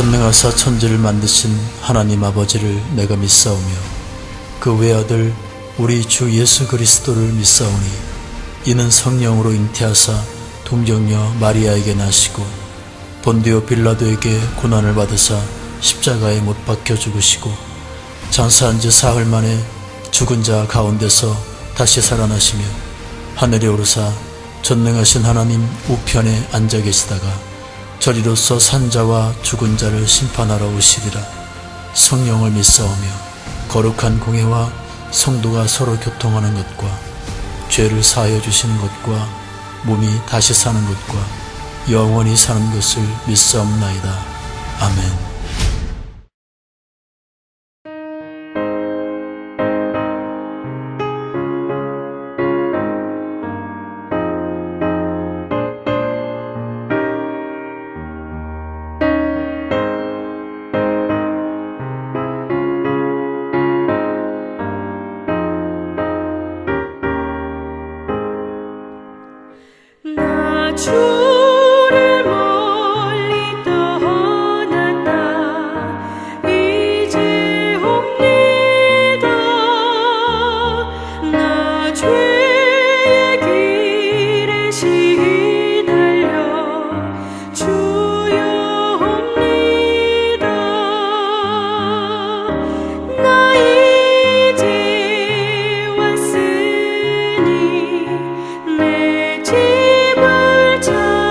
전능하사 천지를 만드신 하나님 아버지를 내가 믿사오며 그 외아들 우리 주 예수 그리스도를 믿사오니 이는 성령으로 잉태하사 동정녀 마리아에게 나시고 본디오 빌라도에게 고난을 받으사 십자가에 못 박혀 죽으시고 장사한 지 사흘 만에 죽은 자 가운데서 다시 살아나시며 하늘에 오르사 전능하신 하나님 우편에 앉아 계시다가 저리로서 산자와 죽은 자를 심판하러 오시리라. 성령을 믿사오며 거룩한 공회와 성도가 서로 교통하는 것과 죄를 사하여 주시는 것과 몸이 다시 사는 것과 영원히 사는 것을 믿사옵나이다. 아멘. 나 주를 멀리 떠났다 이제 옵니다. 나 죄의 길에 시달려 주여 옵니다. 나 이제 왔으니 내 집을 찾아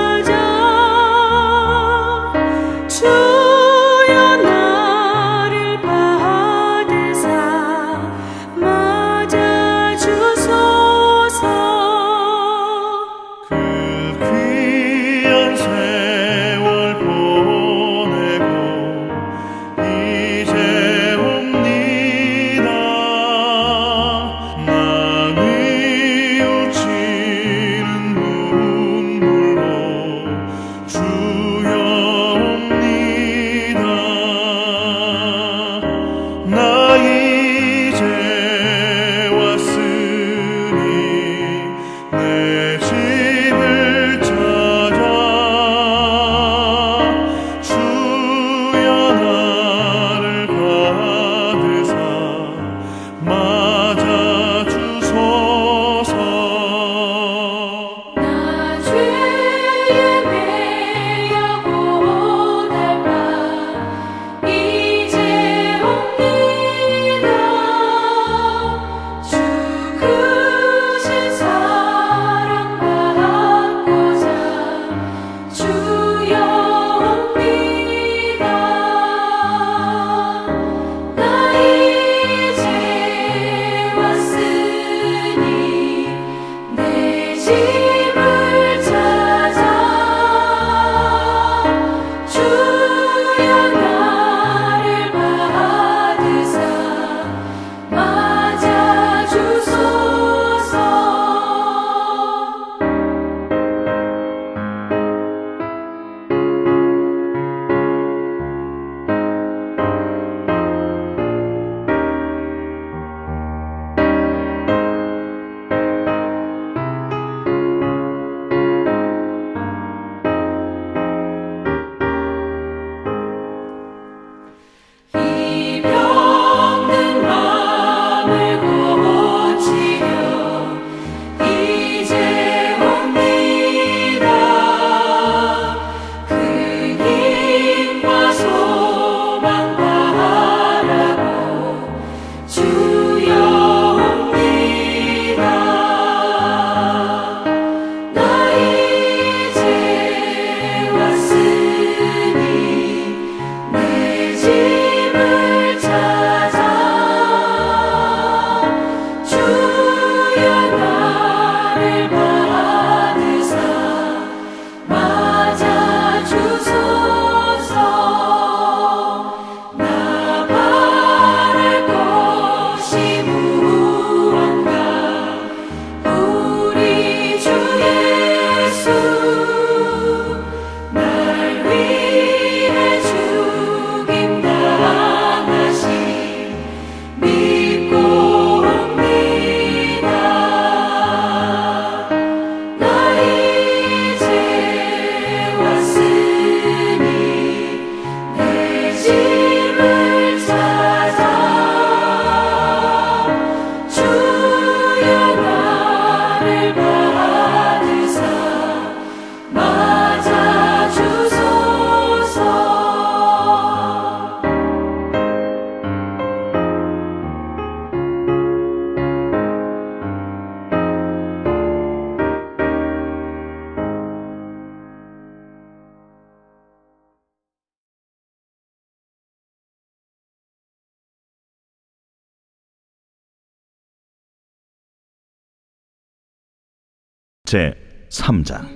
제 3장.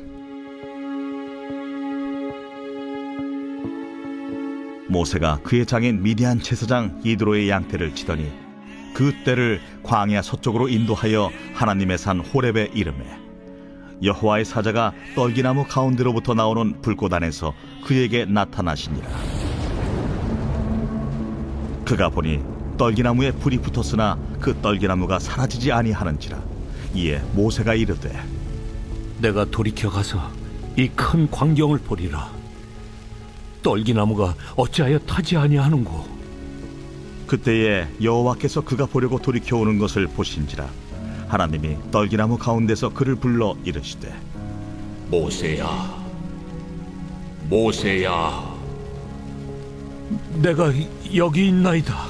모세가 그의 장인 미디안 제사장 이드로의 양떼를 치더니 그 떼를 광야 서쪽으로 인도하여 하나님의 산 호렙에 이르매 여호와의 사자가 떨기나무 가운데로부터 나오는 불꽃 안에서 그에게 나타나시니라. 그가 보니 떨기나무에 불이 붙었으나 그 떨기나무가 사라지지 아니하는지라. 이에 모세가 이르되 내가 돌이켜 가서 이 큰 광경을 보리라. 떨기나무가 어찌하여 타지 아니하는고. 그때에 여호와께서 그가 보려고 돌이켜 오는 것을 보신지라. 하나님이 떨기나무 가운데서 그를 불러 이르시되 모세야, 모세야. 내가 여기 있나이다.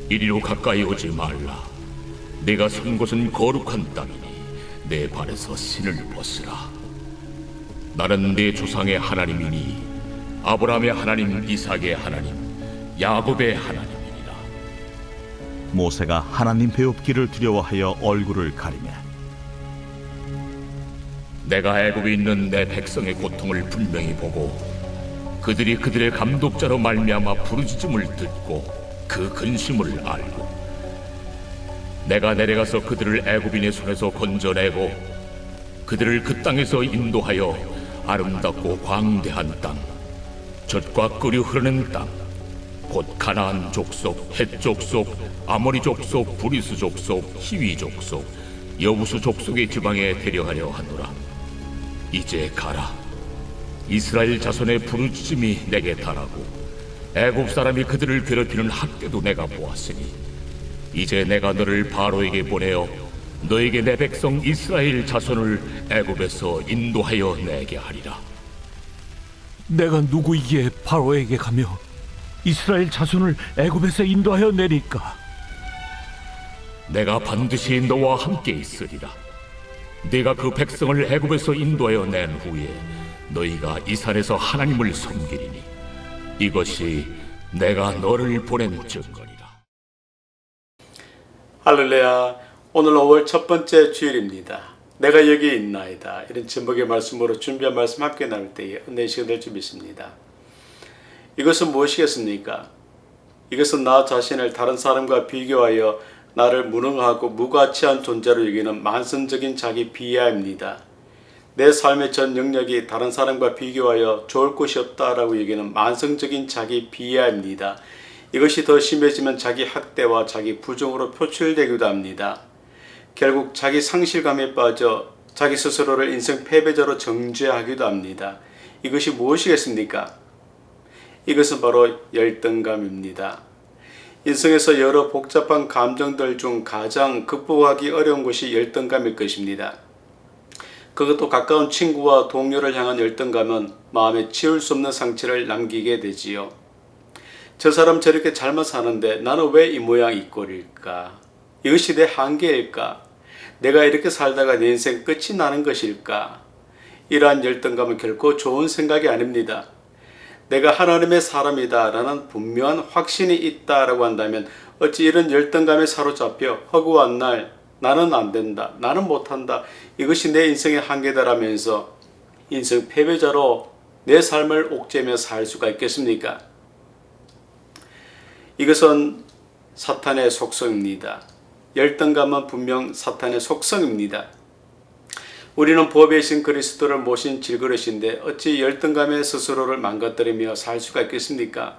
이리로 가까이 오지 말라. 내가 선 곳은 거룩한 땅이니 내 발에서 신을 벗으라. 나는 내 조상의 하나님이니 아브라함의 하나님, 이삭의 하나님, 야곱의 하나님이니라. 모세가 하나님 배웁기를 두려워하여 얼굴을 가리매 내가 애굽에 있는 내 백성의 고통을 분명히 보고 그들이 그들의 감독자로 말미암아 부르짖음을 듣고 그 근심을 알고 내가 내려가서 그들을 애굽인의 손에서 건져내고 그들을 그 땅에서 인도하여 아름답고 광대한 땅, 젖과 꿀이 흐르는 땅, 곧 가나안 족속, 헷 족속, 아모리 족속, 브리스 족속, 히위 족속, 여부수 족속의 지방에 데려가려 하노라. 이제 가라. 이스라엘 자손의 부르짖음이 내게 달하고 애굽 사람이 그들을 괴롭히는 학대도 내가 보았으니 이제 내가 너를 바로에게 보내어 너에게 내 백성 이스라엘 자손을 애굽에서 인도하여 내게 하리라. 내가 누구이기에 바로에게 가며 이스라엘 자손을 애굽에서 인도하여 내릴까? 내가 반드시 너와 함께 있으리라. 네가 그 백성을 애굽에서 인도하여 낸 후에 너희가 이 산에서 하나님을 섬기리니 이것이 내가 너를 보낸 증거니라. 할렐루야. 오늘 5월 첫 번째 주일입니다. 내가 여기 있나이다. 이런 제목의 말씀으로 준비한 말씀 함께 나눌 때에 은혜의 시간 될 줄 믿습니다. 이것은 무엇이겠습니까? 이것은 나 자신을 다른 사람과 비교하여 나를 무능하고 무가치한 존재로 여기는 만성적인 자기 비하입니다. 내 삶의 전 영역이 다른 사람과 비교하여 좋을 곳이 없다라고 여기는 만성적인 자기 비하입니다. 이것이 더 심해지면 자기 학대와 자기 부정으로 표출되기도 합니다. 결국 자기 상실감에 빠져 자기 스스로를 인생 패배자로 정죄하기도 합니다. 이것이 무엇이겠습니까? 이것은 바로 열등감입니다. 인생에서 여러 복잡한 감정들 중 가장 극복하기 어려운 것이 열등감일 것입니다. 그것도 가까운 친구와 동료를 향한 열등감은 마음에 지울 수 없는 상처를 남기게 되지요. 저 사람 저렇게 잘만 사는데 나는 왜 이 모양 이 꼴일까? 이것이 내 한계일까? 내가 이렇게 살다가 내 인생 끝이 나는 것일까? 이러한 열등감은 결코 좋은 생각이 아닙니다. 내가 하나님의 사람이다 라는 분명한 확신이 있다라고 한다면 어찌 이런 열등감에 사로잡혀 허구한 날 나는 안 된다, 나는 못한다, 이것이 내 인생의 한계다라면서 인생 패배자로 내 삶을 옥죄며 살 수가 있겠습니까? 이것은 사탄의 속성입니다. 열등감은 분명 사탄의 속성입니다. 우리는 법의 신 그리스도를 모신 질그릇인데 어찌 열등감에 스스로를 망가뜨리며 살 수가 있겠습니까?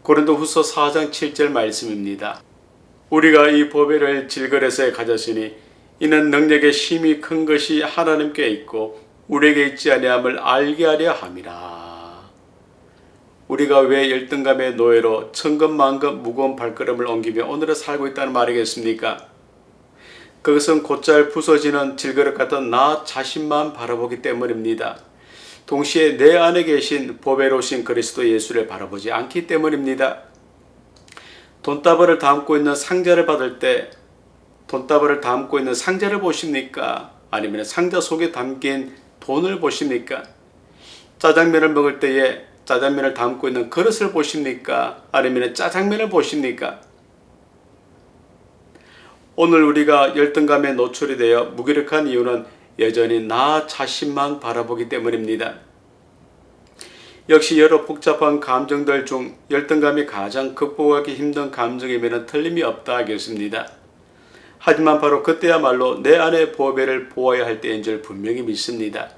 고린도후서 4장 7절 말씀입니다. 우리가 이 보배를 질그릇에 가졌으니 이는 능력의 힘이 큰 것이 하나님께 있고 우리에게 있지 아니함을 알게 하려 함이라. 우리가 왜 열등감의 노예로 천근만근 무거운 발걸음을 옮기며 오늘을 살고 있다는 말이겠습니까? 그것은 곧잘 부서지는 질그릇 같은 나 자신만 바라보기 때문입니다. 동시에 내 안에 계신 보배로우신 그리스도 예수를 바라보지 않기 때문입니다. 돈다발을 담고 있는 상자를 받을 때 돈다발을 담고 있는 상자를 보십니까? 아니면 상자 속에 담긴 돈을 보십니까? 짜장면을 먹을 때에 짜장면을 담고 있는 그릇을 보십니까? 아니면 짜장면을 보십니까? 오늘 우리가 열등감에 노출이 되어 무기력한 이유는 여전히 나 자신만 바라보기 때문입니다. 역시 여러 복잡한 감정들 중 열등감이 가장 극복하기 힘든 감정이면 틀림이 없다 하겠습니다. 하지만 바로 그때야말로 내 안의 보배를 보아야 할 때인 줄 분명히 믿습니다.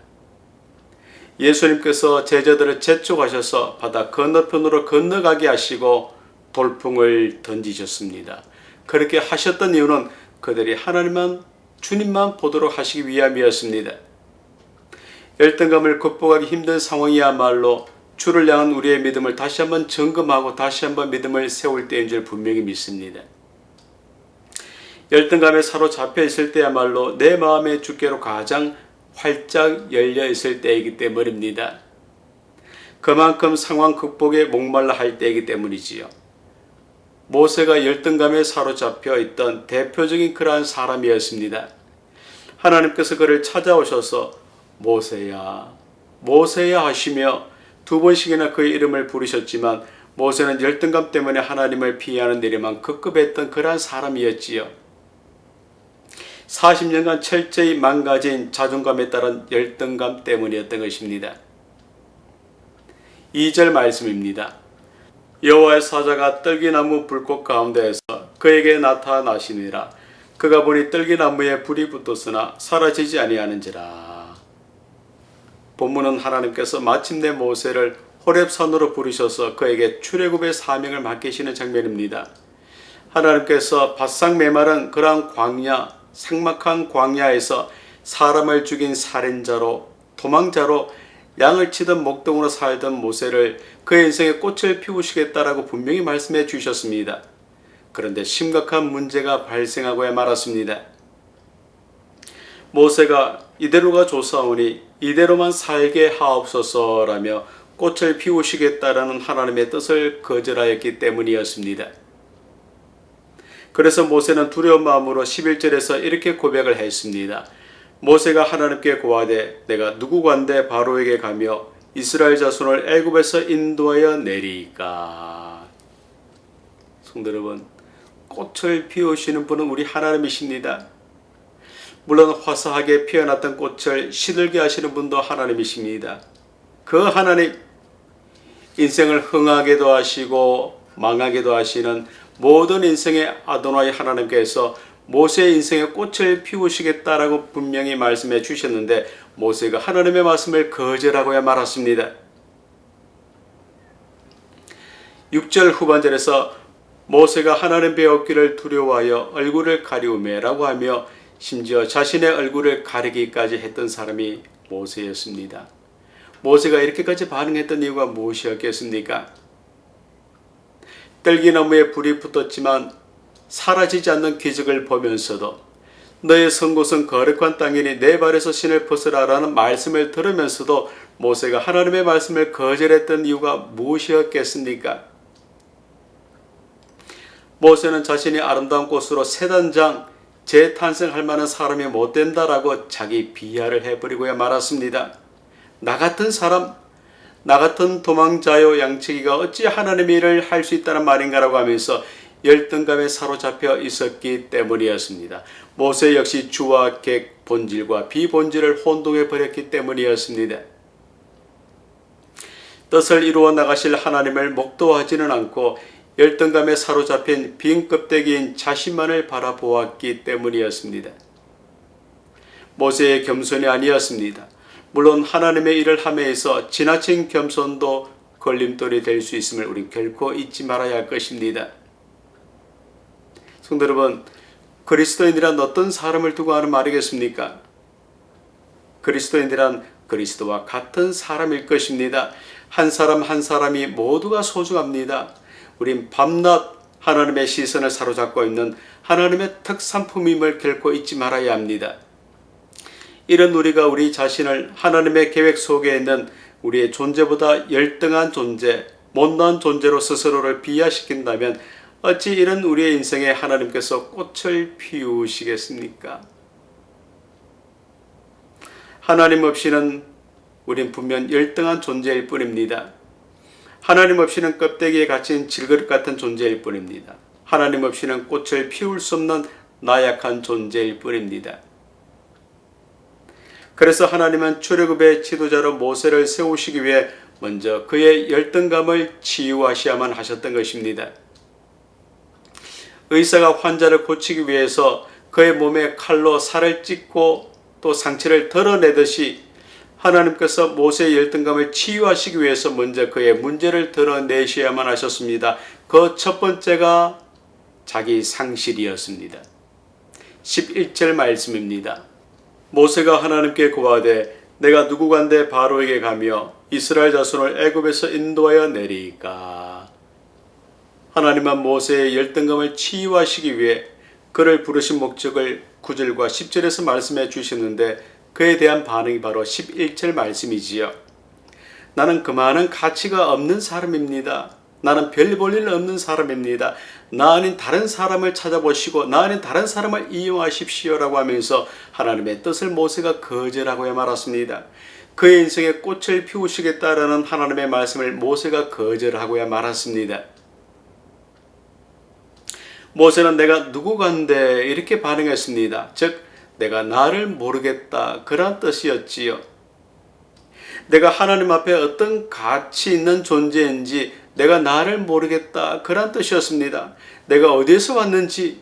예수님께서 제자들을 재촉하셔서 바다 건너편으로 건너가게 하시고 돌풍을 던지셨습니다. 그렇게 하셨던 이유는 그들이 하나님만, 주님만 보도록 하시기 위함이었습니다. 열등감을 극복하기 힘든 상황이야말로 주를 향한 우리의 믿음을 다시 한번 점검하고 다시 한번 믿음을 세울 때인 줄 분명히 믿습니다. 열등감에 사로잡혀 있을 때야말로 내 마음의 주께로 가장 활짝 열려 있을 때이기 때문입니다. 그만큼 상황 극복에 목말라 할 때이기 때문이지요. 모세가 열등감에 사로잡혀 있던 대표적인 그러한 사람이었습니다. 하나님께서 그를 찾아오셔서 모세야, 모세야 하시며 2번씩이나 그의 이름을 부르셨지만 모세는 열등감 때문에 하나님을 피하는 일에만 급급했던 그러한 사람이었지요. 40년간 철저히 망가진 자존감에 따른 열등감 때문이었던 것입니다. 2절 말씀입니다. 여호와의 사자가 떨기나무 불꽃 가운데에서 그에게 나타나시니라. 그가 보니 떨기나무에 불이 붙었으나 사라지지 아니하는지라. 본문은 하나님께서 마침내 모세를 호렙산으로 부르셔서 그에게 출애굽의 사명을 맡기시는 장면입니다. 하나님께서 바싹 메마른 그러한 광야, 삭막한 광야에서 사람을 죽인 살인자로, 도망자로, 양을 치던 목동으로 살던 모세를 그의 인생에 꽃을 피우시겠다라고 분명히 말씀해 주셨습니다. 그런데 심각한 문제가 발생하고야 말았습니다. 모세가 이대로가 좋사오니 이대로만 살게 하옵소서라며 꽃을 피우시겠다라는 하나님의 뜻을 거절하였기 때문이었습니다. 그래서 모세는 두려운 마음으로 11절에서 이렇게 고백을 했습니다. 모세가 하나님께 고하되 내가 누구간데 바로에게 가며 이스라엘 자손을 애굽에서 인도하여 내리까. 성도 여러분, 꽃을 피우시는 분은 우리 하나님이십니다. 물론 화사하게 피어났던 꽃을 시들게 하시는 분도 하나님이십니다. 그 하나님, 인생을 흥하게도 하시고 망하게도 하시는 모든 인생의 아도나이 하나님께서 모세의 인생에 꽃을 피우시겠다라고 분명히 말씀해 주셨는데 모세가 하나님의 말씀을 거절하고야 말았습니다. 6절 후반절에서 모세가 하나님 배웠기를 두려워하여 얼굴을 가리우매라고 하며 심지어 자신의 얼굴을 가리기까지 했던 사람이 모세였습니다. 모세가 이렇게까지 반응했던 이유가 무엇이었겠습니까? 떨기나무에 불이 붙었지만 사라지지 않는 기적을 보면서도 너의 선 곳은 거룩한 땅이니 내 발에서 신을 벗으라라는 말씀을 들으면서도 모세가 하나님의 말씀을 거절했던 이유가 무엇이었겠습니까? 모세는 자신이 아름다운 꽃으로 새 단장 재탄생할 만한 사람이 못 된다라고 자기 비하를 해버리고야 말았습니다. 나 같은 사람, 나 같은 도망자요 양치기가 어찌 하나님의 일을 할 수 있다는 말인가라고 하면서 열등감에 사로잡혀 있었기 때문이었습니다. 모세 역시 주와 객 본질과 비본질을 혼동해 버렸기 때문이었습니다. 뜻을 이루어 나가실 하나님을 목도하지는 않고 열등감에 사로잡힌 빈 껍데기인 자신만을 바라보았기 때문이었습니다. 모세의 겸손이 아니었습니다. 물론 하나님의 일을 함에 있어 지나친 겸손도 걸림돌이 될 수 있음을 우린 결코 잊지 말아야 할 것입니다. 성도 여러분, 그리스도인이란 어떤 사람을 두고 하는 말이겠습니까? 그리스도인이란 그리스도와 같은 사람일 것입니다. 한 사람 한 사람이 모두가 소중합니다. 우린 밤낮 하나님의 시선을 사로잡고 있는 하나님의 특산품임을 결코 잊지 말아야 합니다. 이런 우리가 우리 자신을 하나님의 계획 속에 있는 우리의 존재보다 열등한 존재, 못난 존재로 스스로를 비하시킨다면 어찌 이런 우리의 인생에 하나님께서 꽃을 피우시겠습니까? 하나님 없이는 우린 분명 열등한 존재일 뿐입니다. 하나님 없이는 껍데기에 갇힌 질그릇 같은 존재일 뿐입니다. 하나님 없이는 꽃을 피울 수 없는 나약한 존재일 뿐입니다. 그래서 하나님은 출애굽의 지도자로 모세를 세우시기 위해 먼저 그의 열등감을 치유하셔야만 하셨던 것입니다. 의사가 환자를 고치기 위해서 그의 몸에 칼로 살을 찢고 또 상처를 덜어내듯이 하나님께서 모세의 열등감을 치유하시기 위해서 먼저 그의 문제를 드러내셔야만 하셨습니다. 그 첫 번째가 자기 상실이었습니다. 11절 말씀입니다. 모세가 하나님께 고하되 내가 누구간데 바로에게 가며 이스라엘 자손을 애굽에서 인도하여 내리까. 하나님은 모세의 열등감을 치유하시기 위해 그를 부르신 목적을 9절과 10절에서 말씀해 주셨는데 그에 대한 반응이 바로 11절 말씀이지요. 나는 그만한 가치가 없는 사람입니다. 나는 별 볼 일 없는 사람입니다. 나 아닌 다른 사람을 찾아보시고 나 아닌 다른 사람을 이용하십시오라고 하면서 하나님의 뜻을 모세가 거절하고야 말았습니다. 그의 인생에 꽃을 피우시겠다라는 하나님의 말씀을 모세가 거절하고야 말았습니다. 모세는 내가 누구간데 이렇게 반응했습니다. 즉 내가 나를 모르겠다 그런 뜻이었지요. 내가 하나님 앞에 어떤 가치 있는 존재인지 내가 나를 모르겠다 그런 뜻이었습니다. 내가 어디에서 왔는지,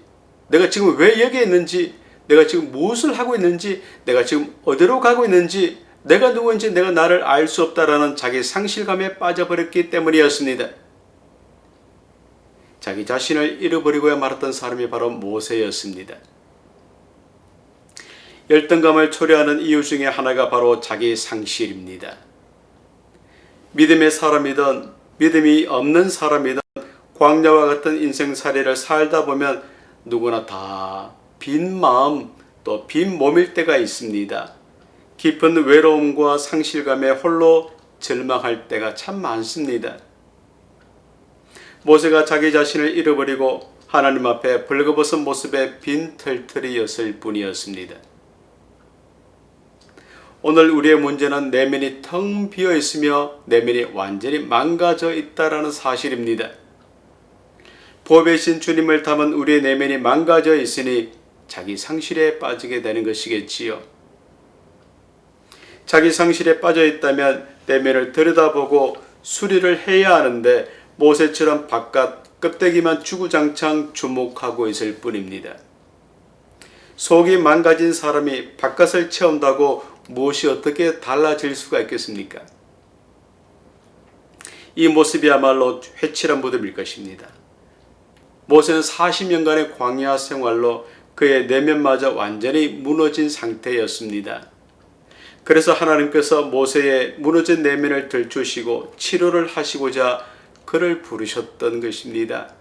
내가 지금 왜 여기 있는지, 내가 지금 무엇을 하고 있는지, 내가 지금 어디로 가고 있는지, 내가 누구인지 내가 나를 알 수 없다라는 자기 상실감에 빠져버렸기 때문이었습니다. 자기 자신을 잃어버리고야 말았던 사람이 바로 모세였습니다. 열등감을 초래하는 이유 중에 하나가 바로 자기 상실입니다. 믿음의 사람이든 믿음이 없는 사람이든 광야와 같은 인생살이를 살다 보면 누구나 다 빈 마음 또 빈 몸일 때가 있습니다. 깊은 외로움과 상실감에 홀로 절망할 때가 참 많습니다. 모세가 자기 자신을 잃어버리고 하나님 앞에 벌거벗은 모습의 빈 털털이었을 뿐이었습니다. 오늘 우리의 문제는 내면이 텅 비어 있으며 내면이 완전히 망가져 있다는 사실입니다. 보배신 주님을 담은 우리의 내면이 망가져 있으니 자기 상실에 빠지게 되는 것이겠지요. 자기 상실에 빠져 있다면 내면을 들여다보고 수리를 해야 하는데 모세처럼 바깥 껍데기만 주구장창 주목하고 있을 뿐입니다. 속이 망가진 사람이 바깥을 채운다고 무엇이 어떻게 달라질 수가 있겠습니까? 이 모습이야말로 회칠한 무덤일 것입니다. 모세는 40년간의 광야 생활로 그의 내면마저 완전히 무너진 상태였습니다. 그래서 하나님께서 모세의 무너진 내면을 들추시고 치료를 하시고자 그를 부르셨던 것입니다.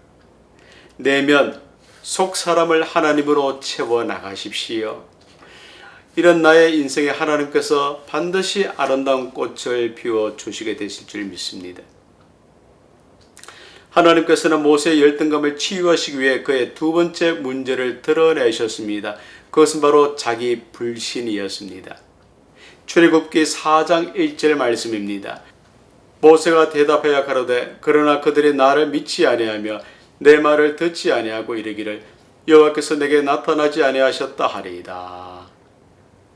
내면, 속 사람을 하나님으로 채워나가십시오. 이런 나의 인생에 하나님께서 반드시 아름다운 꽃을 피워주시게 되실 줄 믿습니다. 하나님께서는 모세의 열등감을 치유하시기 위해 그의 두 번째 문제를 드러내셨습니다. 그것은 바로 자기 불신이었습니다. 출애굽기 4장 1절 말씀입니다. 모세가 대답하여 가로되 그러나 그들이 나를 믿지 아니하며 내 말을 듣지 아니하고 이르기를 여호와께서 내게 나타나지 아니하셨다 하리이다.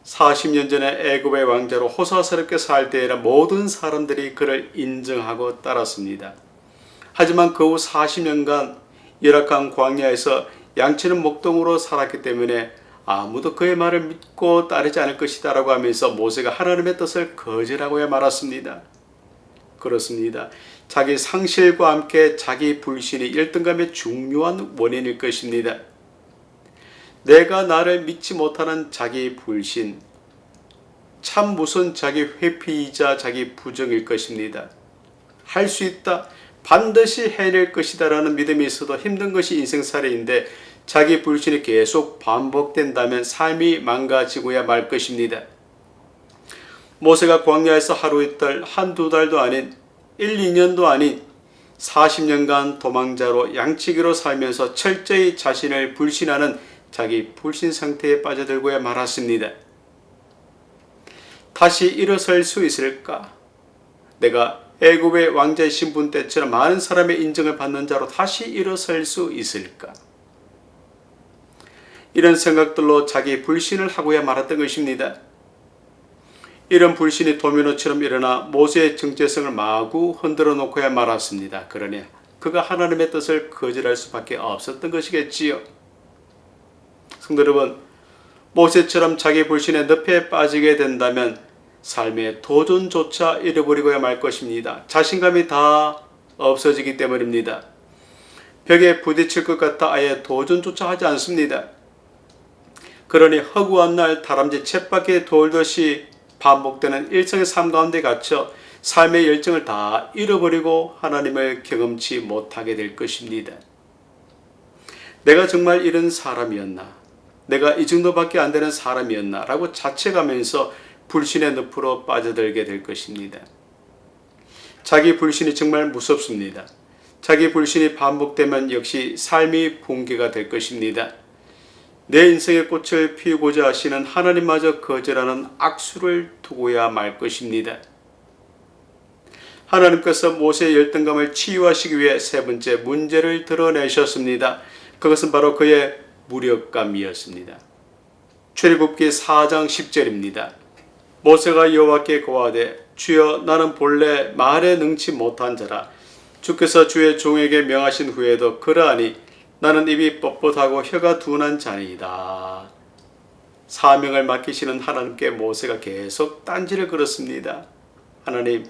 40년 전에 애굽의 왕자로 호사스럽게 살 때에는 모든 사람들이 그를 인정하고 따랐습니다. 하지만 그 후 40년간 열악한 광야에서 양치는 목동으로 살았기 때문에 아무도 그의 말을 믿고 따르지 않을 것이다 라고 하면서 모세가 하나님의 뜻을 거절하고야 말았습니다. 그렇습니다. 자기 상실과 함께 자기 불신이 열등감의 중요한 원인일 것입니다. 내가 나를 믿지 못하는 자기 불신, 참 무슨 자기 회피이자 자기 부정일 것입니다. 할 수 있다, 반드시 해낼 것이다 라는 믿음이 있어도 힘든 것이 인생살이인데 자기 불신이 계속 반복된다면 삶이 망가지고야 말 것입니다. 모세가 광야에서 하루 이틀 한두 달도 아닌 1, 2년도 아닌 40년간 도망자로 양치기로 살면서 철저히 자신을 불신하는 자기 불신 상태에 빠져들고야 말았습니다. 다시 일어설 수 있을까? 내가 애굽의 왕자의 신분 때처럼 많은 사람의 인정을 받는 자로 다시 일어설 수 있을까? 이런 생각들로 자기 불신을 하고야 말았던 것입니다. 이런 불신이 도미노처럼 일어나 모세의 정체성을 마구 흔들어 놓고야 말았습니다. 그러니 그가 하나님의 뜻을 거절할 수밖에 없었던 것이겠지요. 성도 여러분, 모세처럼 자기 불신의 늪에 빠지게 된다면 삶의 도전조차 잃어버리고야 말 것입니다. 자신감이 다 없어지기 때문입니다. 벽에 부딪힐 것 같아 아예 도전조차 하지 않습니다. 그러니 허구한 날 다람쥐 쳇바퀴 돌듯이 반복되는 일상의 삶 가운데 갇혀 삶의 열정을 다 잃어버리고 하나님을 경험치 못하게 될 것입니다. 내가 정말 이런 사람이었나? 내가 이 정도밖에 안 되는 사람이었나? 라고 자책하면서 불신의 늪으로 빠져들게 될 것입니다. 자기 불신이 정말 무섭습니다. 자기 불신이 반복되면 역시 삶이 붕괴가 될 것입니다. 내 인생의 꽃을 피우고자 하시는 하나님마저 거절하는 악수를 두고야 말 것입니다. 하나님께서 모세의 열등감을 치유하시기 위해 세 번째 문제를 드러내셨습니다. 그것은 바로 그의 무력감이었습니다. 출애굽기 4장 10절입니다. 모세가 여호와께 고하되 주여 나는 본래 말에 능치 못한 자라 주께서 주의 종에게 명하신 후에도 그러하니 나는 입이 뻣뻣하고 혀가 둔한 자니이다. 사명을 맡기시는 하나님께 모세가 계속 딴지를 걸었습니다. 하나님,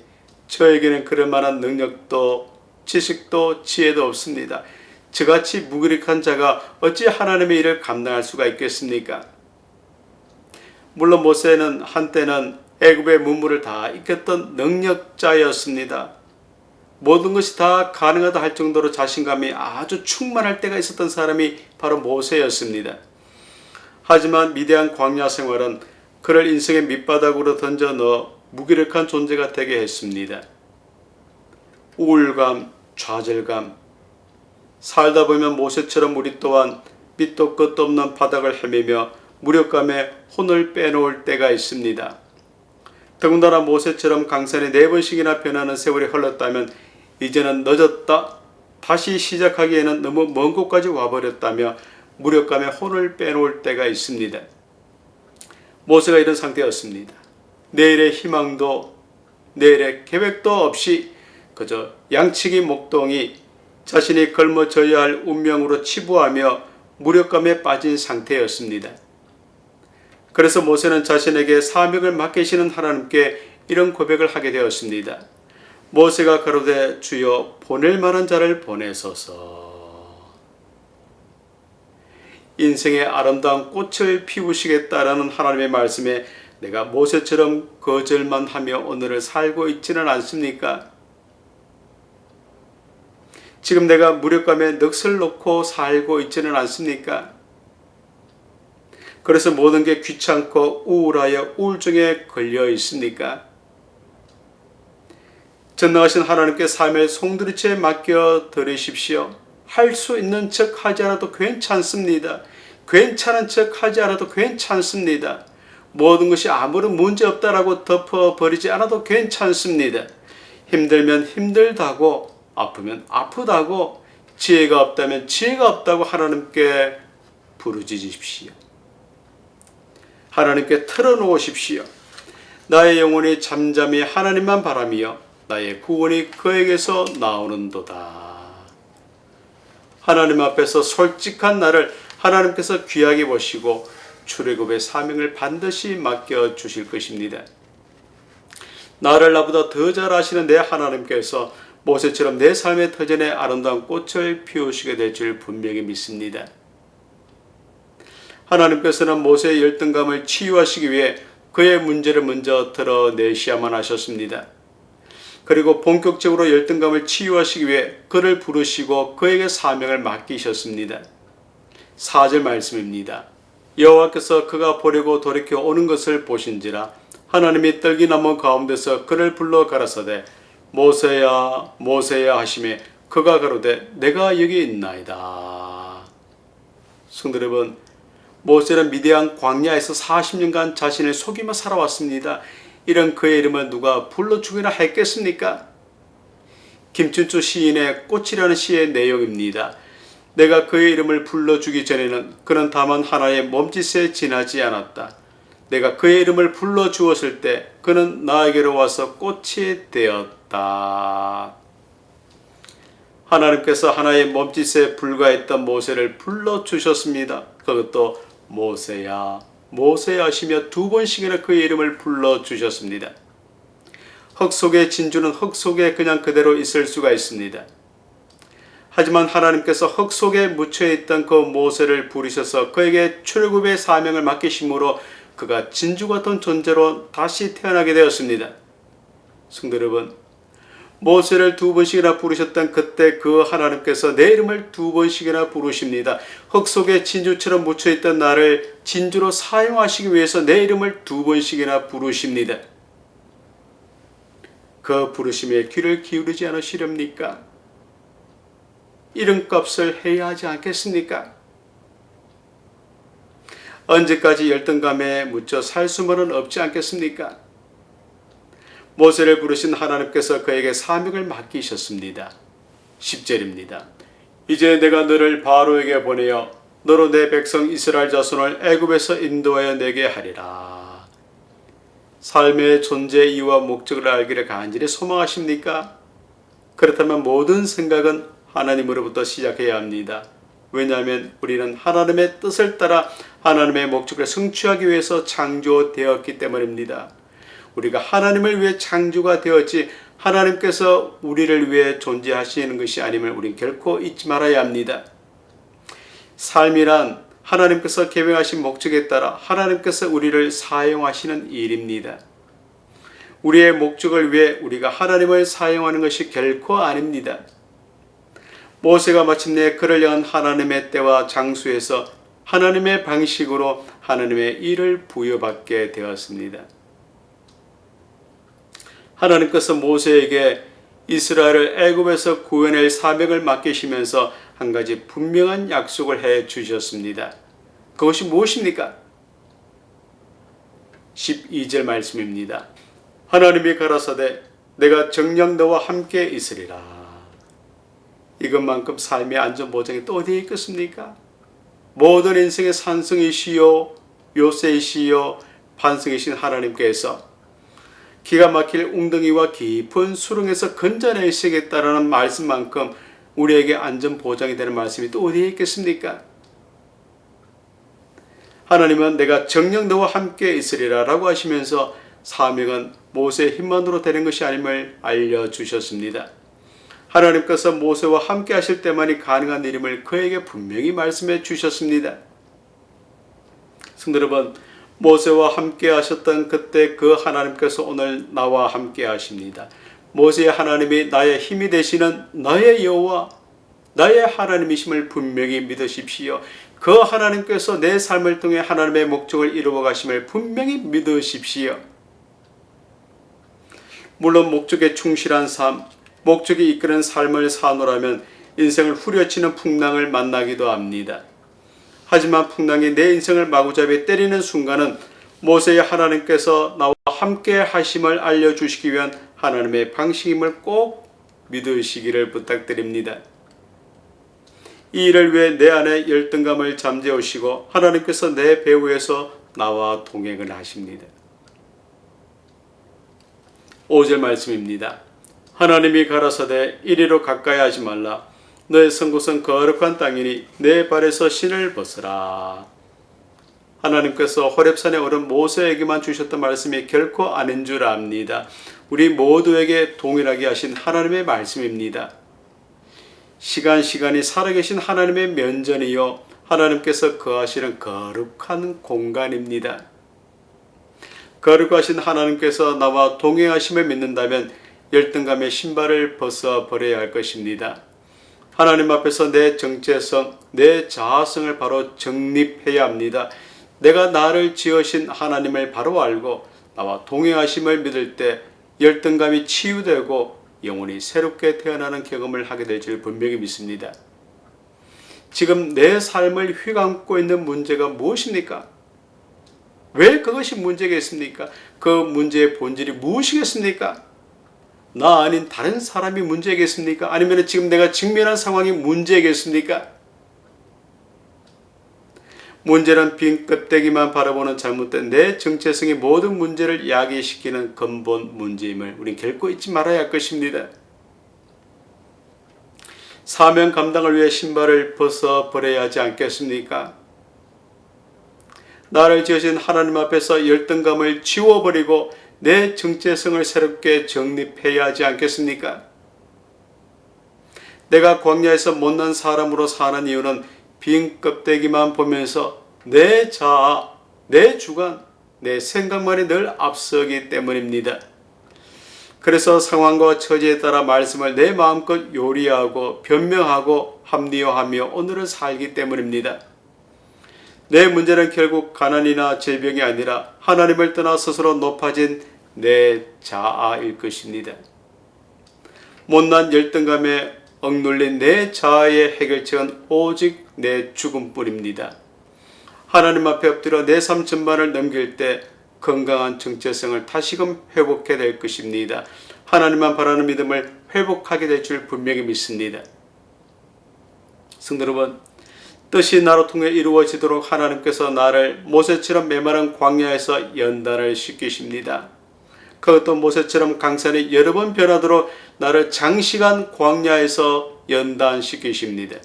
저에게는 그럴 만한 능력도 지식도 지혜도 없습니다. 저같이 무기력한 자가 어찌 하나님의 일을 감당할 수가 있겠습니까? 물론 모세는 한때는 애굽의 문물을 다 익혔던 능력자였습니다. 모든 것이 다 가능하다 할 정도로 자신감이 아주 충만할 때가 있었던 사람이 바로 모세였습니다. 하지만 미대한 광야 생활은 그를 인생의 밑바닥으로 던져 넣어 무기력한 존재가 되게 했습니다. 우울감, 좌절감, 살다 보면 모세처럼 우리 또한 밑도 끝도 없는 바닥을 헤매며 무력감에 혼을 빼놓을 때가 있습니다. 더군다나 모세처럼 강산에 4번씩이나 변하는 세월이 흘렀다면 이제는 늦었다, 다시 시작하기에는 너무 먼 곳까지 와버렸다며 무력감에 혼을 빼놓을 때가 있습니다. 모세가 이런 상태였습니다. 내일의 희망도 내일의 계획도 없이 그저 양치기 목동이 자신이 걸머져야 할 운명으로 치부하며 무력감에 빠진 상태였습니다. 그래서 모세는 자신에게 사명을 맡기시는 하나님께 이런 고백을 하게 되었습니다. 모세가 가로되 주여 보낼 만한 자를 보내소서. 인생의 아름다운 꽃을 피우시겠다라는 하나님의 말씀에 내가 모세처럼 거절만 하며 오늘을 살고 있지는 않습니까? 지금 내가 무력감에 넋을 놓고 살고 있지는 않습니까? 그래서 모든 게 귀찮고 우울하여 우울증에 걸려 있습니까? 전능하신 하나님께 삶의 송두리째 맡겨 드리십시오. 할 수 있는 척 하지 않아도 괜찮습니다. 괜찮은 척 하지 않아도 괜찮습니다. 모든 것이 아무런 문제 없다라고 덮어버리지 않아도 괜찮습니다. 힘들면 힘들다고, 아프면 아프다고, 지혜가 없다면 지혜가 없다고 하나님께 부르짖으십시오. 하나님께 털어놓으십시오. 나의 영혼이 잠잠히 하나님만 바라며 나의 구원이 그에게서 나오는도다. 하나님 앞에서 솔직한 나를 하나님께서 귀하게 보시고 출애굽의 사명을 반드시 맡겨주실 것입니다. 나를 나보다 더 잘 아시는 내 하나님께서 모세처럼 내 삶의 터전에 아름다운 꽃을 피우시게 될 줄 분명히 믿습니다. 하나님께서는 모세의 열등감을 치유하시기 위해 그의 문제를 먼저 드러내셔야만 하셨습니다. 그리고 본격적으로 열등감을 치유하시기 위해 그를 부르시고 그에게 사명을 맡기셨습니다. 4절 말씀입니다. 여호와께서 그가 보려고 돌이켜 오는 것을 보신지라 하나님이 떨기나무 가운데서 그를 불러 가라사대 모세야 모세야 하시매 그가 가로되 내가 여기 있나이다. 성도 여러분, 모세는 미디안 광야에서 40년간 자신을 속이며 살아왔습니다. 이런 그의 이름을 누가 불러주기나 했겠습니까? 김춘추 시인의 꽃이라는 시의 내용입니다. 내가 그의 이름을 불러주기 전에는 그는 다만 하나의 몸짓에 지나지 않았다. 내가 그의 이름을 불러 주었을 때 그는 나에게로 와서 꽃이 되었다. 하나님께서 하나의 몸짓에 불과했던 모세를 불러 주셨습니다. 그것도 모세야, 모세야 하시며 2번씩이나 그의 이름을 불러 주셨습니다. 흙 속의 진주는 흙 속에 그냥 그대로 있을 수가 있습니다. 하지만 하나님께서 흙 속에 묻혀있던 그 모세를 부르셔서 그에게 출애굽의 사명을 맡기심으로 그가 진주 같은 존재로 다시 태어나게 되었습니다. 성도 여러분, 모세를 2번씩이나 부르셨던 그때 그 하나님께서 내 이름을 2번씩이나 부르십니다. 흙 속에 진주처럼 묻혀있던 나를 진주로 사용하시기 위해서 내 이름을 2번씩이나 부르십니다. 그 부르심에 귀를 기울이지 않으시렵니까? 이름값을 해야 하지 않겠습니까? 언제까지 열등감에 묻혀 살 수만은 없지 않겠습니까? 모세를 부르신 하나님께서 그에게 사명을 맡기셨습니다. 10절입니다. 이제 내가 너를 바로에게 보내어 너로 내 백성 이스라엘 자손을 애굽에서 인도하여 내게 하리라. 삶의 존재 이유와 목적을 알기를 간절히 소망하십니까? 그렇다면 모든 생각은 하나님으로부터 시작해야 합니다. 왜냐하면 우리는 하나님의 뜻을 따라 하나님의 목적을 성취하기 위해서 창조되었기 때문입니다. 우리가 하나님을 위해 창조가 되었지 하나님께서 우리를 위해 존재하시는 것이 아님을 우리는 결코 잊지 말아야 합니다. 삶이란 하나님께서 계획하신 목적에 따라 하나님께서 우리를 사용하시는 일입니다. 우리의 목적을 위해 우리가 하나님을 사용하는 것이 결코 아닙니다. 모세가 마침내 그를 향한 하나님의 때와 장소에서 하나님의 방식으로 하나님의 일을 부여받게 되었습니다. 하나님께서 모세에게 이스라엘을 애굽에서 구해낼 사명을 맡기시면서 한 가지 분명한 약속을 해 주셨습니다. 그것이 무엇입니까? 12절 말씀입니다. 하나님이 가라사대 내가 정녕 너와 함께 있으리라. 이것만큼 삶의 안전보장이 또 어디에 있겠습니까? 모든 인생의 산성이시요 요새이시요 반성이신 하나님께서 기가 막힐 웅덩이와 깊은 수렁에서 건져내시겠다라는 말씀만큼 우리에게 안전보장이 되는 말씀이 또 어디에 있겠습니까? 하나님은 내가 정녕 너와 함께 있으리라 라고 하시면서 사명은 모세의 힘만으로 되는 것이 아님을 알려주셨습니다. 하나님께서 모세와 함께 하실 때만이 가능한 일임을 그에게 분명히 말씀해 주셨습니다. 성도 여러분, 모세와 함께 하셨던 그때 그 하나님께서 오늘 나와 함께 하십니다. 모세의 하나님이 나의 힘이 되시는 나의 여호와 나의 하나님이심을 분명히 믿으십시오. 그 하나님께서 내 삶을 통해 하나님의 목적을 이루어 가심을 분명히 믿으십시오. 물론 목적에 충실한 삶, 목적이 이끄는 삶을 사노라면 인생을 후려치는 풍랑을 만나기도 합니다. 하지만 풍랑이 내 인생을 마구잡이 때리는 순간은 모세의 하나님께서 나와 함께 하심을 알려주시기 위한 하나님의 방식임을 꼭 믿으시기를 부탁드립니다. 이 일을 위해 내 안에 열등감을 잠재우시고 하나님께서 내 배후에서 나와 동행을 하십니다. 5절 말씀입니다. 하나님이 가라사대 이리로 가까이 하지 말라. 너의 선 곳은 거룩한 땅이니 내 발에서 신을 벗으라. 하나님께서 호렙산에 오른 모세에게만 주셨던 말씀이 결코 아닌 줄 압니다. 우리 모두에게 동일하게 하신 하나님의 말씀입니다. 시간이 살아계신 하나님의 면전이요 하나님께서 거하시는 거룩한 공간입니다. 거룩하신 하나님께서 나와 동행하심을 믿는다면 열등감의 신발을 벗어버려야 할 것입니다. 하나님 앞에서 내 정체성, 내 자아성을 바로 정립해야 합니다. 내가 나를 지으신 하나님을 바로 알고 나와 동행하심을 믿을 때 열등감이 치유되고 영혼이 새롭게 태어나는 경험을 하게 될 줄 분명히 믿습니다. 지금 내 삶을 휘감고 있는 문제가 무엇입니까? 왜 그것이 문제겠습니까? 그 문제의 본질이 무엇이겠습니까? 나 아닌 다른 사람이 문제겠습니까? 아니면 지금 내가 직면한 상황이 문제겠습니까? 문제는 빈 껍데기만 바라보는 잘못된 내 정체성이 모든 문제를 야기시키는 근본 문제임을 우린 결코 잊지 말아야 할 것입니다. 사명 감당을 위해 신발을 벗어버려야 하지 않겠습니까? 나를 지으신 하나님 앞에서 열등감을 지워버리고 내 정체성을 새롭게 정립해야 하지 않겠습니까? 내가 광야에서 못난 사람으로 사는 이유는 빈 껍데기만 보면서 내 자아, 내 주관, 내 생각만이 늘 앞서기 때문입니다. 그래서 상황과 처지에 따라 말씀을 내 마음껏 요리하고 변명하고 합리화하며 오늘을 살기 때문입니다. 내 문제는 결국 가난이나 질병이 아니라 하나님을 떠나 스스로 높아진 내 자아일 것입니다. 못난 열등감에 억눌린 내 자아의 해결책은 오직 내 죽음뿐입니다. 하나님 앞에 엎드려 내 삶 전반을 넘길 때 건강한 정체성을 다시금 회복해야 될 것입니다. 하나님만 바라는 믿음을 회복하게 될 줄 분명히 믿습니다. 성도 여러분, 뜻이 나로 통해 이루어지도록 하나님께서 나를 모세처럼 메마른 광야에서 연단을 시키십니다. 그것도 모세처럼 강산이 여러 번 변하도록 나를 장시간 광야에서 연단시키십니다.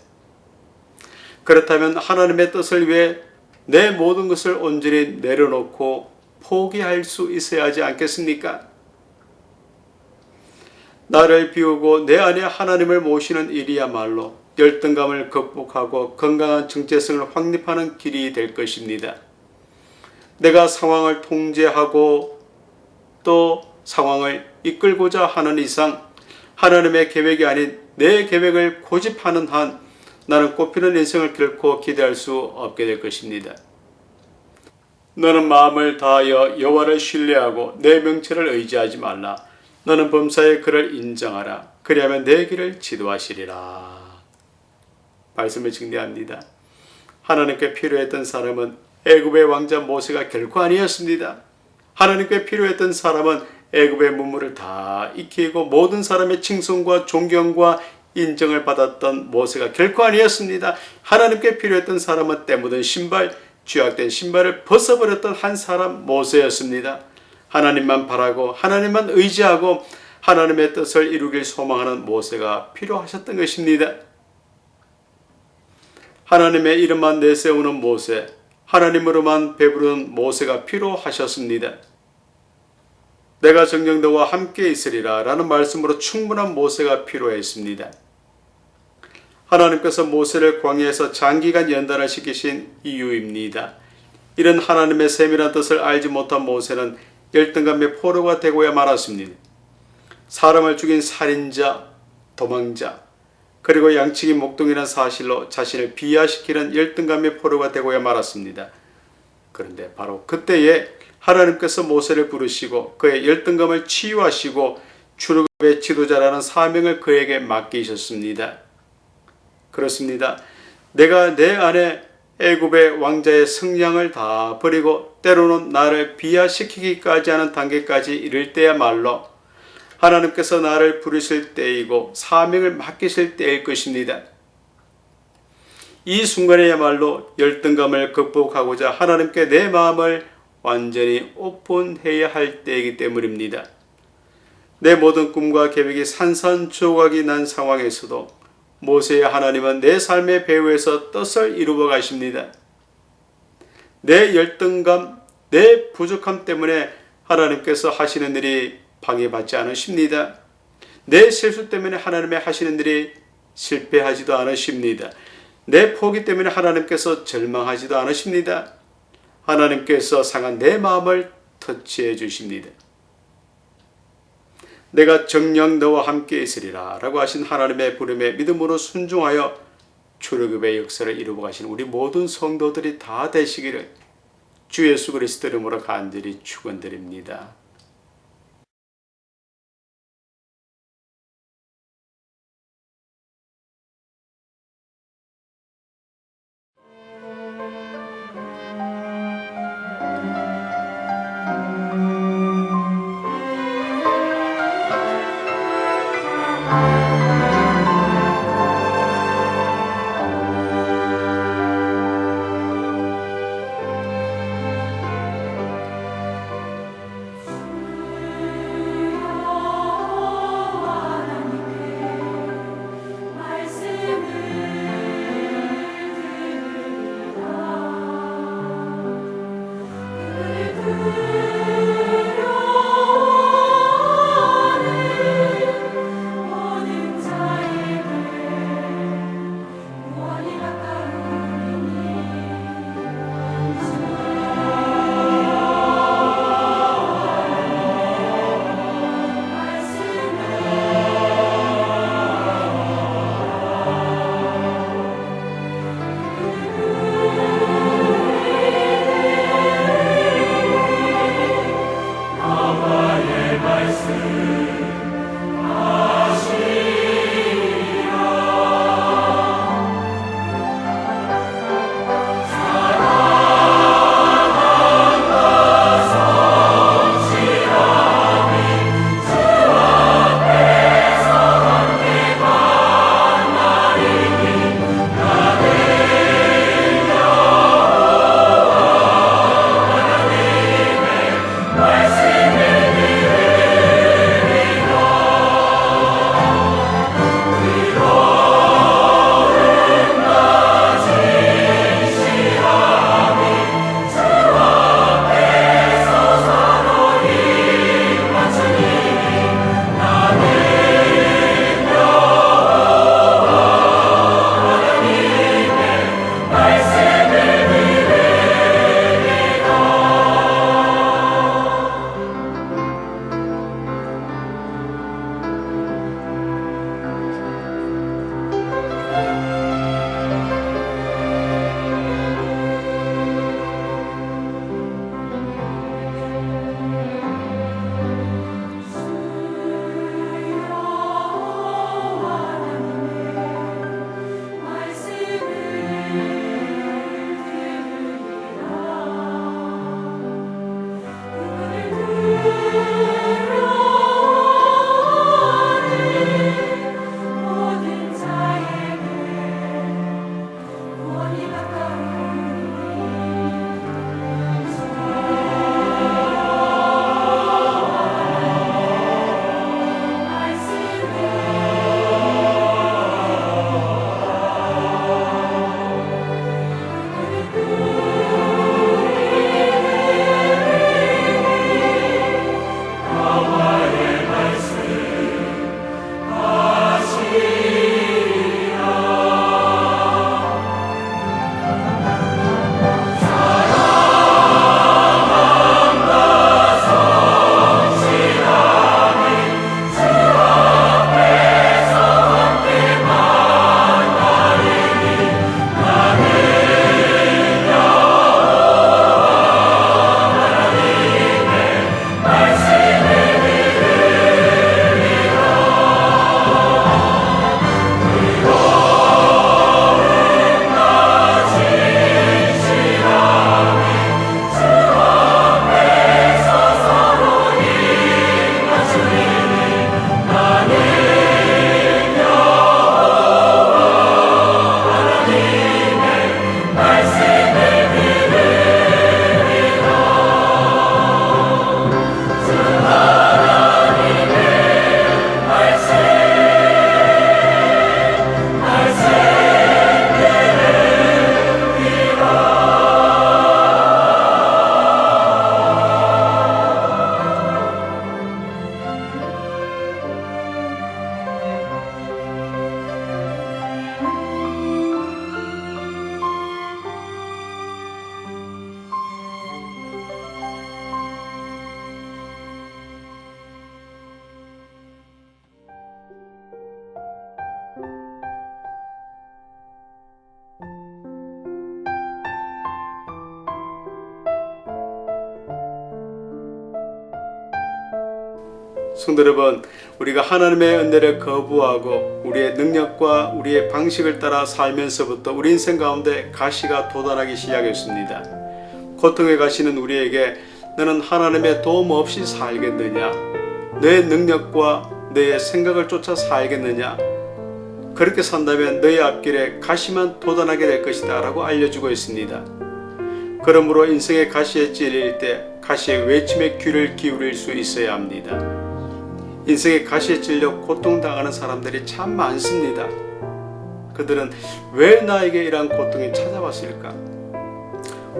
그렇다면 하나님의 뜻을 위해 내 모든 것을 온전히 내려놓고 포기할 수 있어야 하지 않겠습니까? 나를 비우고 내 안에 하나님을 모시는 일이야말로 열등감을 극복하고 건강한 정체성을 확립하는 길이 될 것입니다. 내가 상황을 통제하고 또 상황을 이끌고자 하는 이상 하나님의 계획이 아닌 내 계획을 고집하는 한 나는 꽃피는 인생을 결코 기대할 수 없게 될 것입니다. 너는 마음을 다하여 여호와를 신뢰하고 내 명체를 의지하지 말라. 너는 범사의 그를 인정하라. 그리하면 내 길을 지도하시리라. 말씀을 증대합니다. 하나님께 필요했던 사람은 애굽의 왕자 모세가 결코 아니었습니다. 하나님께 필요했던 사람은 애굽의 문물을 다 익히고 모든 사람의 칭송과 존경과 인정을 받았던 모세가 결코 아니었습니다. 하나님께 필요했던 사람은 때 묻은 신발, 쥐약된 신발을 벗어버렸던 한 사람 모세였습니다. 하나님만 바라고 하나님만 의지하고 하나님의 뜻을 이루길 소망하는 모세가 필요하셨던 것입니다. 하나님의 이름만 내세우는 모세, 하나님으로만 배부른 모세가 필요하셨습니다. 내가 정녕 너와 함께 있으리라 라는 말씀으로 충분한 모세가 필요했습니다. 하나님께서 모세를 광야에서 장기간 연단을 시키신 이유입니다. 이런 하나님의 세밀한 뜻을 알지 못한 모세는 열등감의 포로가 되고야 말았습니다. 사람을 죽인 살인자, 도망자, 그리고 양치기 목동이라는 사실로 자신을 비하시키는 열등감의 포로가 되고야 말았습니다. 그런데 바로 그때에 하나님께서 모세를 부르시고 그의 열등감을 치유하시고 출애굽의 지도자라는 사명을 그에게 맡기셨습니다. 그렇습니다. 내가 내 안에 애굽의 왕자의 성량을 다 버리고 때로는 나를 비하시키기까지 하는 단계까지 이를 때야말로 하나님께서 나를 부르실 때이고 사명을 맡기실 때일 것입니다. 이 순간에야말로 열등감을 극복하고자 하나님께 내 마음을 완전히 오픈해야 할 때이기 때문입니다. 내 모든 꿈과 계획이 산산조각이 난 상황에서도 모세의 하나님은 내 삶의 배후에서 뜻을 이루어 가십니다. 내 열등감, 내 부족함 때문에 하나님께서 하시는 일이 방해받지 않으십니다. 내 실수 때문에 하나님의 하시는 일이 실패하지도 않으십니다. 내 포기 때문에 하나님께서 절망하지도 않으십니다. 하나님께서 상한 내 마음을 터치해 주십니다. 내가 정녕 너와 함께 있으리라 라고 하신 하나님의 부름에 믿음으로 순종하여 출애굽의 역사를 이루어 가신 우리 모든 성도들이 다 되시기를 주 예수 그리스도 이름으로 간절히 축원드립니다. 성도 여러분, 우리가 하나님의 은혜를 거부하고 우리의 능력과 우리의 방식을 따라 살면서부터 우리 인생 가운데 가시가 돋아나기 시작했습니다. 고통의 가시는 우리에게 너는 하나님의 도움 없이 살겠느냐? 너의 능력과 너의 생각을 쫓아 살겠느냐? 그렇게 산다면 너의 앞길에 가시만 돋아나게 될 것이다 라고 알려주고 있습니다. 그러므로 인생의 가시에 찔릴 때 가시의 외침에 귀를 기울일 수 있어야 합니다. 인생의 가시에 찔려 고통당하는 사람들이 참 많습니다. 그들은 왜 나에게 이러한 고통이 찾아왔을까?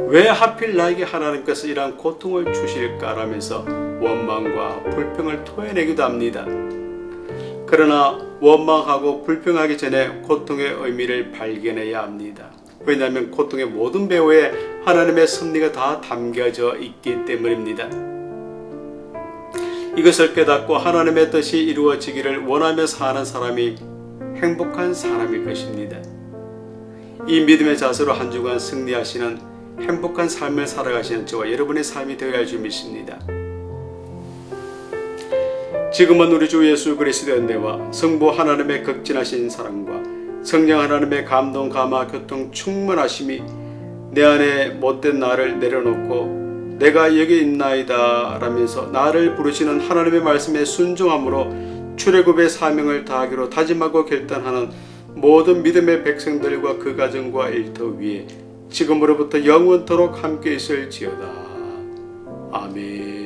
왜 하필 나에게 하나님께서 이러한 고통을 주실까라면서 원망과 불평을 토해내기도 합니다. 그러나 원망하고 불평하기 전에 고통의 의미를 발견해야 합니다. 왜냐하면 고통의 모든 배후에 하나님의 섭리가 다 담겨져 있기 때문입니다. 이것을 깨닫고 하나님의 뜻이 이루어지기를 원하며 사는 사람이 행복한 사람일 것입니다. 이 믿음의 자세로 한 주간 승리하시는 행복한 삶을 살아가시는 저와 여러분의 삶이 되어야 할 줄 믿습니다. 지금은 우리 주 예수 그리스도의 은혜와 성부 하나님의 극진하신 사랑과 성령 하나님의 감동, 감화, 교통, 충만하심이 내 안에 못된 나를 내려놓고 내가 여기 있나이다 라면서 나를 부르시는 하나님의 말씀에 순종함으로 출애굽의 사명을 다하기로 다짐하고 결단하는 모든 믿음의 백성들과 그 가정과 일터 위에 지금으로부터 영원토록 함께 있을지어다. 아멘.